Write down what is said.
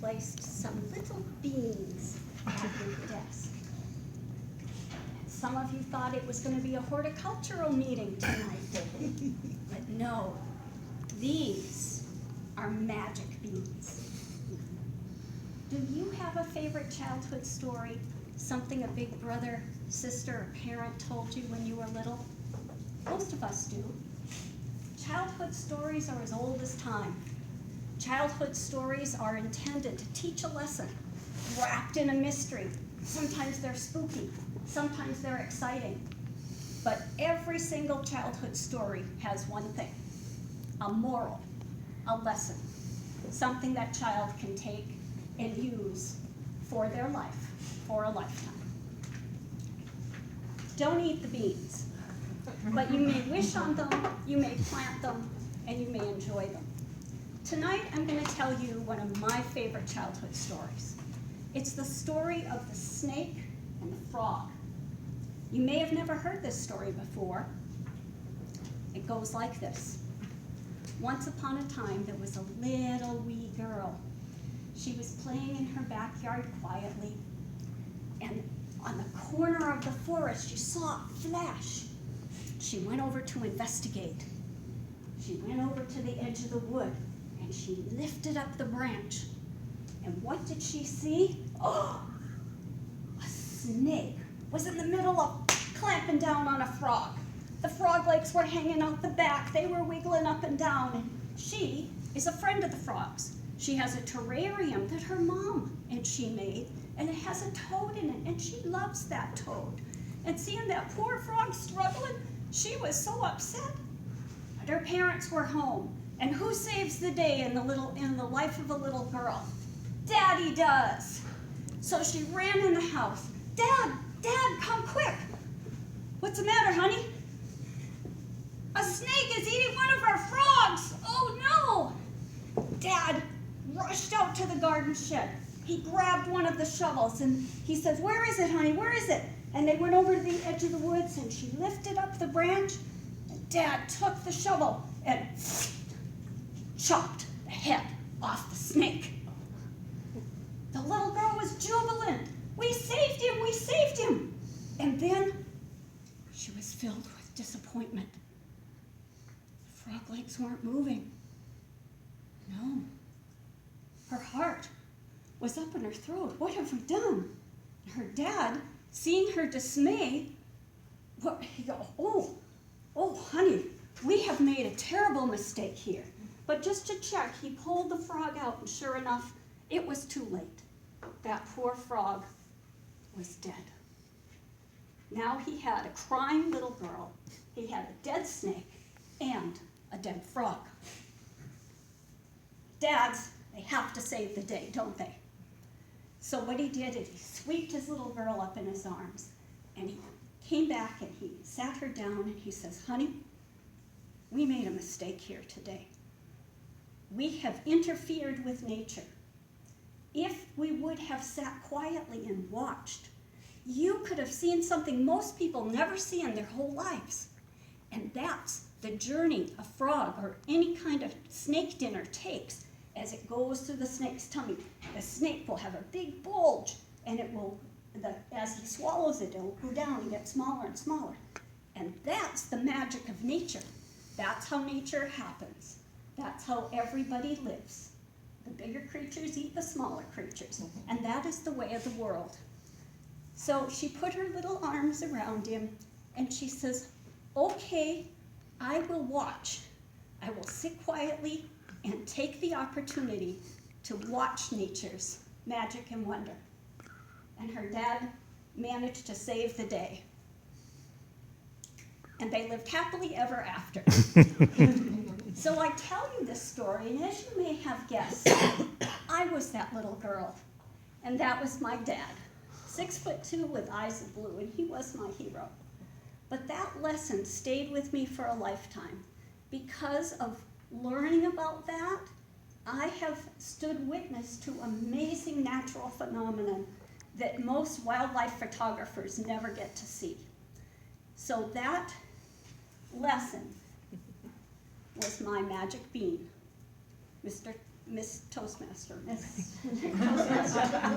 placed some little beans at your desk. And some of you thought it was going to be a horticultural meeting tonight. But no, these are magic beans. Do you have a favorite childhood story? Something a big brother, sister, or parent told you when you were little? Most of us do. Childhood stories are as old as time. Childhood stories are intended to teach a lesson, wrapped in a mystery. Sometimes they're spooky, sometimes they're exciting. But every single childhood story has one thing: a moral, a lesson, something that child can take and use for their life, for a lifetime. Don't eat the beans, but you may wish on them, you may plant them, and you may enjoy them. Tonight, I'm going to tell you one of my favorite childhood stories. It's the story of the snake and the frog. You may have never heard this story before. It goes like this. Once upon a time, there was a little wee girl. She was playing in her backyard quietly, and on the corner of the forest, she saw a flash. She went over to investigate. She went over to the edge of the wood, and she lifted up the branch. And what did she see? Oh, a snake was in the middle of clamping down on a frog. The frog legs were hanging out the back. They were wiggling up and down. And she is a friend of the frogs. She has a terrarium that her mom and she made, and it has a toad in it, and she loves that toad. And seeing that poor frog struggling, she was so upset. But her parents were home, and who saves the day in the life of a little girl? Daddy does. So she ran in the house. Dad, come quick. What's the matter, honey? A snake is eating one of our frogs. Oh no! Dad rushed out to the garden shed. He grabbed one of the shovels and he says, "Where is it, honey? Where is it?" And they went over to the edge of the woods and she lifted up the branch, and Dad took the shovel and chopped the head off the snake. The little girl was jubilant. We saved him, we saved him. And then she was filled with disappointment. The frog legs weren't moving. No. Her heart was up in her throat. What have we done? Her dad, seeing her dismay, he goes, oh, honey, we have made a terrible mistake here. But just to check, he pulled the frog out, and sure enough, it was too late. That poor frog was dead. Now he had a crying little girl, he had a dead snake, and a dead frog. Dads, they have to save the day, don't they? So what he did is he swept his little girl up in his arms, and he came back and he sat her down and he says, "Honey, we made a mistake here today. We have interfered with nature. If we would have sat quietly and watched, you could have seen something most people never see in their whole lives. And that's the journey a frog or any kind of snake dinner takes as it goes through the snake's tummy. The snake will have a big bulge, and it will, as he swallows it, it will go down and get smaller and smaller. And that's the magic of nature. That's how nature happens. That's how everybody lives. The bigger creatures eat the smaller creatures, and that is the way of the world." So she put her little arms around him, and she says, "Okay, I will watch. I will sit quietly and take the opportunity to watch nature's magic and wonder." And her dad managed to save the day. And they lived happily ever after. So I tell you this story, and as you may have guessed, I was that little girl, and that was my dad, 6'2" with eyes of blue, and he was my hero. But that lesson stayed with me for a lifetime. Because of learning about that, I have stood witness to amazing natural phenomenon that most wildlife photographers never get to see. So that lesson was my magic bean. Mr. Miss Toastmaster. Miss Toastmaster.